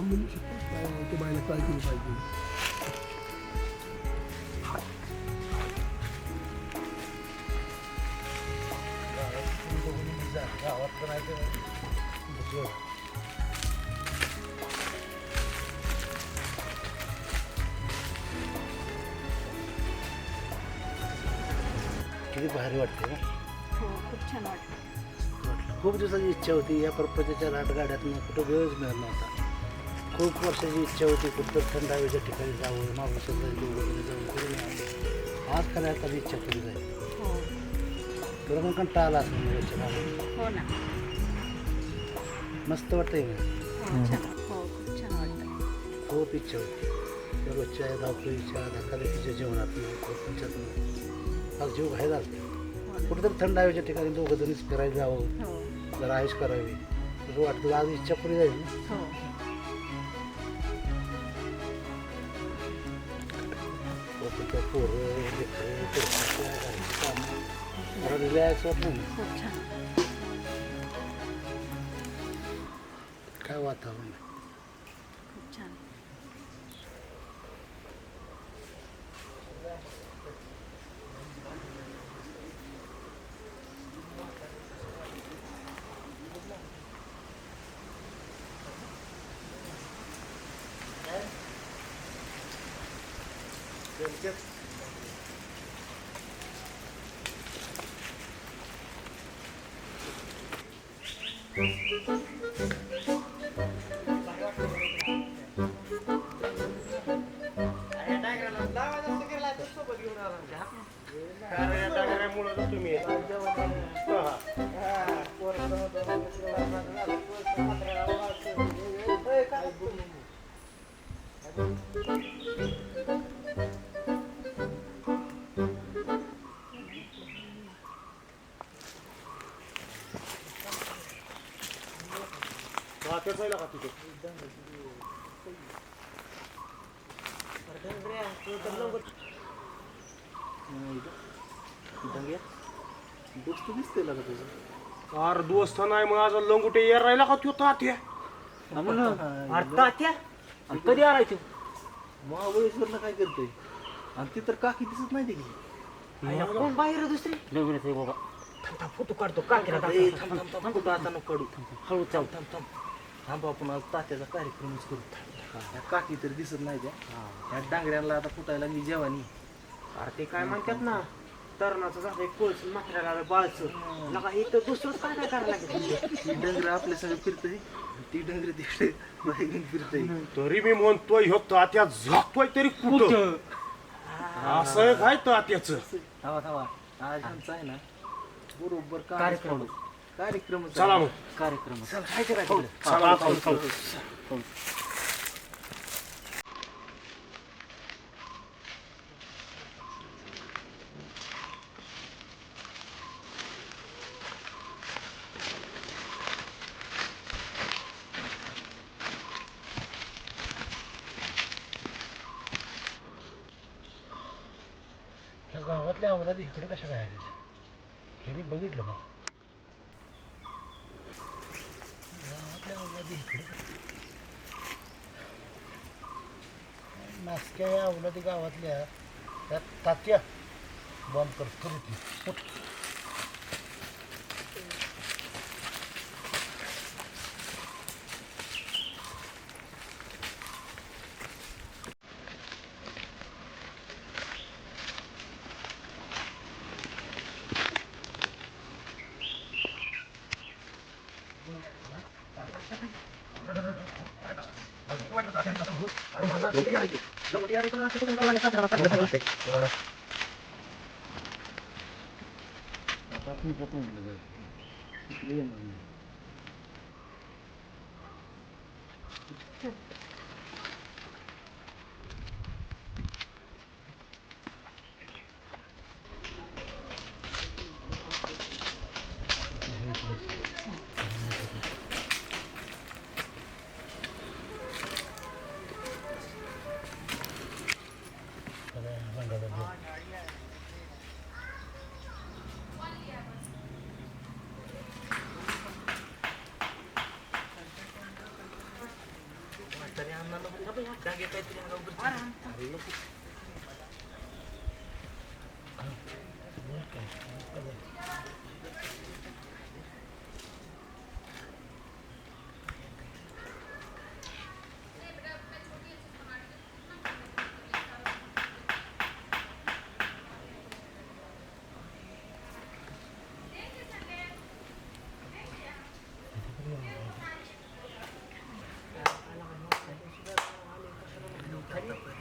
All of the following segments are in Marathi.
म्हणू शकतो काय ते बायला काय केलं पाहिजे. गावात पण आहे किती भारी वाटते ना. हो खूप छान वाटतं. खूप दिवसाची इच्छा होती या परपंचाच्या राटगाड्यातनं कुठं वेळच मिळत नव्हता. खूप वर्षाची इच्छा होती कुठं थंड हवेच्या ठिकाणी जावं महाबळेश्वरला वगैरे जाऊन करून यावं. आज खऱ्या कधी इच्छा करू जाईल. हो तुला मग कंटाळा आला असं वेळच्या कामात. हो ना. मस्त वाटतंय ना. हो छान. हो खूप छान वाटतं. खूप इच्छा होती रोजच्या धावपळीच्या धकाधकीच्या जेवणातनं परपंचातनं आज जीव घायला असतो. हो ना. कुठेतरी थंड हवेच्या ठिकाणी दोघं जणीच फिरायला जावं हो जरा आयुष करावी असं वाटतं. आज इच्छा पुरी जाईल ना. हो पोरं लेकरं पोरं कामं जरा रिलॅक्स वाटतं ना. खूप छान. काय वातावरण आहे. खूप छान. दोस्त दिसते का तुझं. अरे दोस्त नाही मग आज लंगुटे यार राहिला का तो तात्या. अरे तात्या आणि कधी आलाय तू? महाबळेश्वरला काय करतोय आणि ती तर काकी दिसत नाही की. कोण बाहेर दुसरी नवीन आहे बाबा. थांब फोटो काढतो काकीला ए, थांब थांब थांब कुठं आता नको काढू. हळू चाल. थांब थांब थांब आपण आज तात्याचा कार्यक्रमच करू. या काकी तर दिसत नाही त्या. या डांगऱ्यांना आता फुटायला मी जेवानी. अरे ते काय म्हणतात ना तरुणाचं झालं कोळस म्हाताऱ्याला बाळचं लगा इथं दुसरंच काय काय करायला लागेल. ती डंगर आपल्या सगळं फिरतय ती डंगर तिकडे बाई घेऊन फिरतय. तरी मी म्हणतोय ह्यो तात्या झाकतोय तरी कुठं. असं आहे काय तात्याचं. थांबा थांबा आज ह्यांचा आहे ना बरोबर कार्यक्रम. कार्यक्रम चला मग कार्यक्रम चल खायचं काय तिकडे? चला खाऊ. ह्या गावातल्या आम्हाला इकडे कशा काय आल्या? हे बघितलं मग गावातल्या आम्हाला इकडे नासक्या या अवलादी गावातल्या त्या तात्या बॉम्ब करत होती.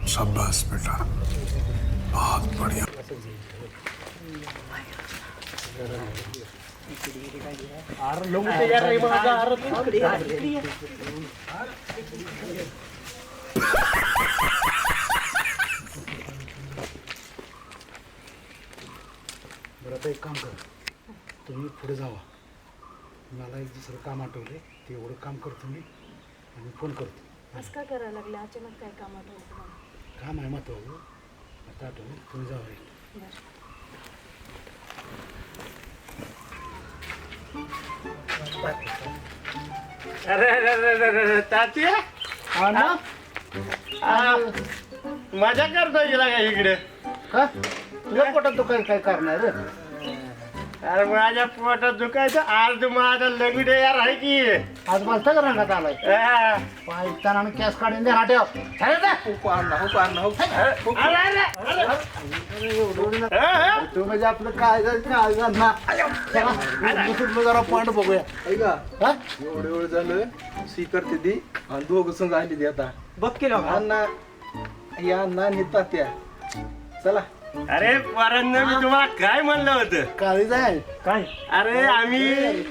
शाबाश बेटा बहुत बढ़िया अरे लंगोटे यार रे माझा अरे बरं आता एक काम कर तुम्ही पुढे जावा मला एक दुसरं काम आठवले ते एवढं काम करतो मी आणि फोन करतो असं का करायला लागले अचानक काय काम आठवलं तुम्हाला काम आहे महत्वाचं आता आठवलं तुम्ही जावा अरे अरे अरे अरे अरे तात्या मजा करतोय गेला का इकडे का तुझ्या पोटात तू काय काय करणार रे अरे माझ्या पोटात दुखायचं आज माझा लंगडे यार आहे की आज मला का रंगात आलाय हा. पायताना आणि कॅस काढून दे हाट्याव हा. तू म्हणजे आपलं काय काय जरा पॉइंट बघूया ऐका हा एवढं एवढं झालं सी करते ती आणि दोघं संघ आली ती आता बघ केलं अण्णा या अण्णा आणि तात्या चला अरे पोरांनो मी तुम्हाला काय म्हणलं होतं काळीज आहे काय अरे आम्ही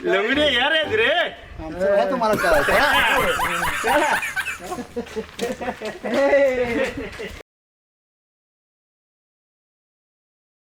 लंगडे यार आहेत रे आमचं काय तुम्हाला काय